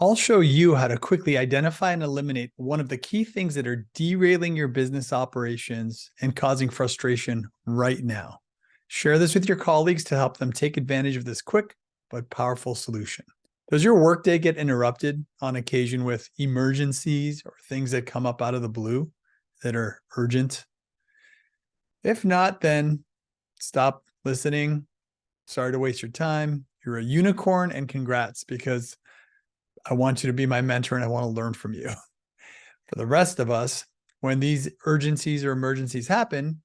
I'll show you how to quickly identify and eliminate one of the key things that are derailing your business operations and causing frustration right now. Share this with your colleagues to help them take advantage of this quick but powerful solution. Does your workday get interrupted on occasion with emergencies or things that come up out of the blue that are urgent? If not, then stop listening. Sorry to waste your time. You're a unicorn, and congrats, because I want you to be my mentor and I want to learn from you. For the rest of us, when these urgencies or emergencies happen,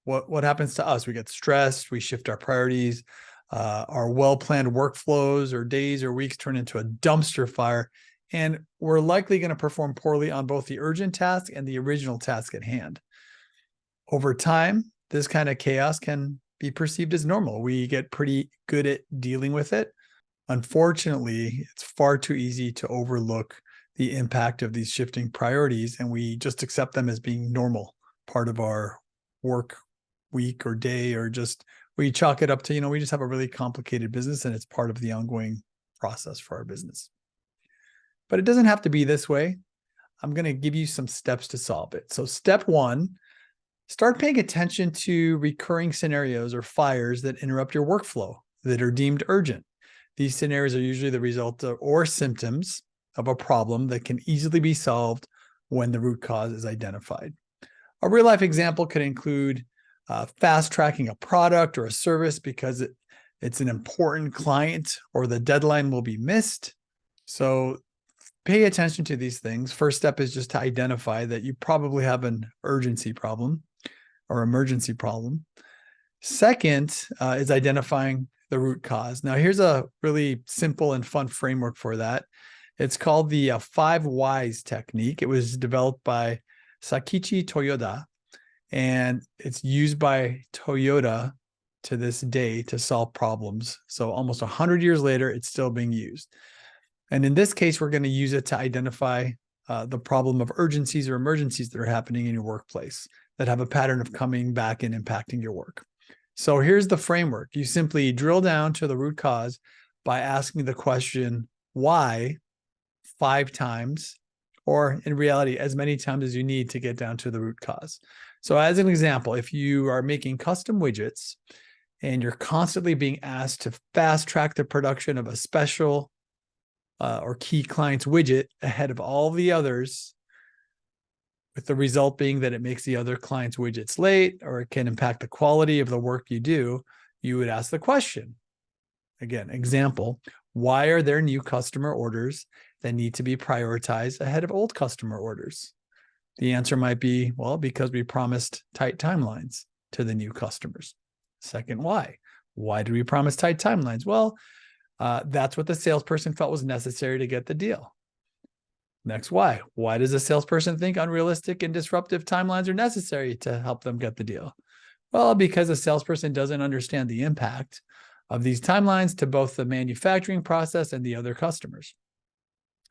what happens to us? We get stressed, we shift our priorities, our well-planned workflows or days or weeks turn into a dumpster fire, and we're likely going to perform poorly on both the urgent task and the original task at hand. Over time, this kind of chaos can be perceived as normal. We get pretty good at dealing with it. Unfortunately, it's far too easy to overlook the impact of these shifting priorities, and we just accept them as being normal, part of our work week or day, or just we chalk it up to, we just have a really complicated business and it's part of the ongoing process for our business. But it doesn't have to be this way. I'm going to give you some steps to solve it. So step one, start paying attention to recurring scenarios or fires that interrupt your workflow that are deemed urgent. These scenarios are usually the result of or symptoms of a problem that can easily be solved when the root cause is identified. A real life example could include fast tracking a product or a service because it's an important client or the deadline will be missed. So pay attention to these things. First step is just to identify that you probably have an urgency problem or emergency problem. Second is identifying the root cause. Now, here's a really simple and fun framework for that. It's called the 5 whys technique. It was developed by Sakichi Toyoda, and it's used by Toyota to this day to solve problems. So almost 100 years later, it's still being used. And in this case, we're going to use it to identify the problem of urgencies or emergencies that are happening in your workplace that have a pattern of coming back and impacting your work. So here's the framework. You simply drill down to the root cause by asking the question, why, 5 times, or in reality, as many times as you need to get down to the root cause. So as an example, if you are making custom widgets and you're constantly being asked to fast track the production of a special or key client's widget ahead of all the others, with the result being that it makes the other client's widgets late or it can impact the quality of the work you do, you would ask the question. Again, example, why are there new customer orders that need to be prioritized ahead of old customer orders? The answer might be, well, because we promised tight timelines to the new customers. Second, why? Why did we promise tight timelines? Well, that's what the salesperson felt was necessary to get the deal. Next, why? Why does a salesperson think unrealistic and disruptive timelines are necessary to help them get the deal? Well, because a salesperson doesn't understand the impact of these timelines to both the manufacturing process and the other customers.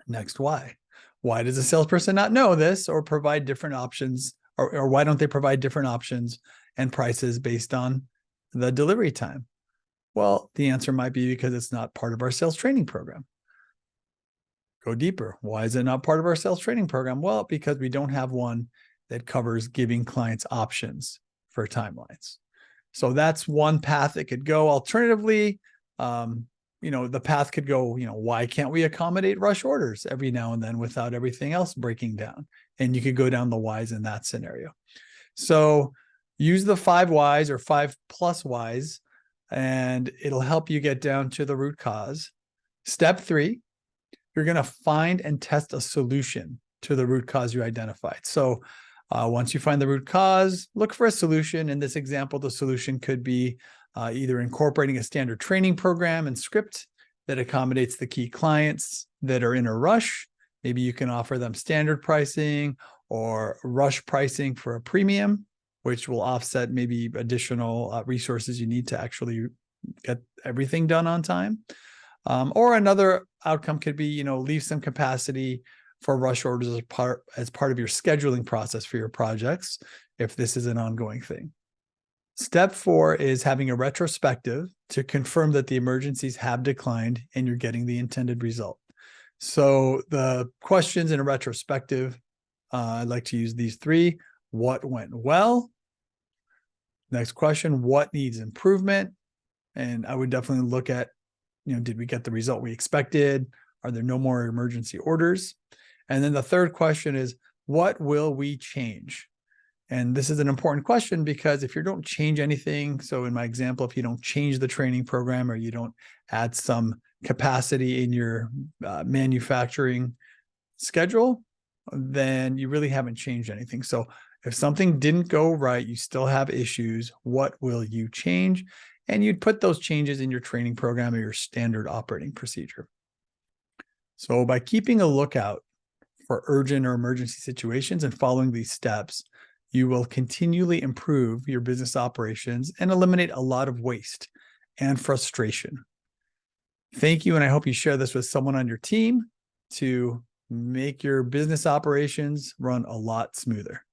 Next, why? Why does a salesperson not know this or provide different options, or why don't they provide different options and prices based on the delivery time? Well, the answer might be because it's not part of our sales training program. Go deeper. Why is it not part of our sales training program? Well, because we don't have one that covers giving clients options for timelines. So that's one path it could go. Alternatively, the path could go, why can't we accommodate rush orders every now and then without everything else breaking down? And you could go down the whys in that scenario. So use the 5 whys or 5 plus whys, and it'll help you get down to the root cause. Step 3, you're going to find and test a solution to the root cause you identified. So once you find the root cause, look for a solution. In this example, the solution could be either incorporating a standard training program and script that accommodates the key clients that are in a rush. Maybe you can offer them standard pricing or rush pricing for a premium, which will offset maybe additional resources you need to actually get everything done on time. Or another outcome could be, leave some capacity for rush orders as part of your scheduling process for your projects, if this is an ongoing thing. Step 4 is having a retrospective to confirm that the emergencies have declined and you're getting the intended result. So the questions in a retrospective, I'd like to use these three. What went well? Next question, what needs improvement? And I would definitely look at, did we get the result we expected? Are there no more emergency orders? And then the third question is, what will we change? And this is an important question because if you don't change anything, so in my example, if you don't change the training program or you don't add some capacity in your manufacturing schedule, then you really haven't changed anything. So if something didn't go right, you still have issues, what will you change? And you'd put those changes in your training program or your standard operating procedure. So by keeping a lookout for urgent or emergency situations and following these steps, you will continually improve your business operations and eliminate a lot of waste and frustration. Thank you, and I hope you share this with someone on your team to make your business operations run a lot smoother.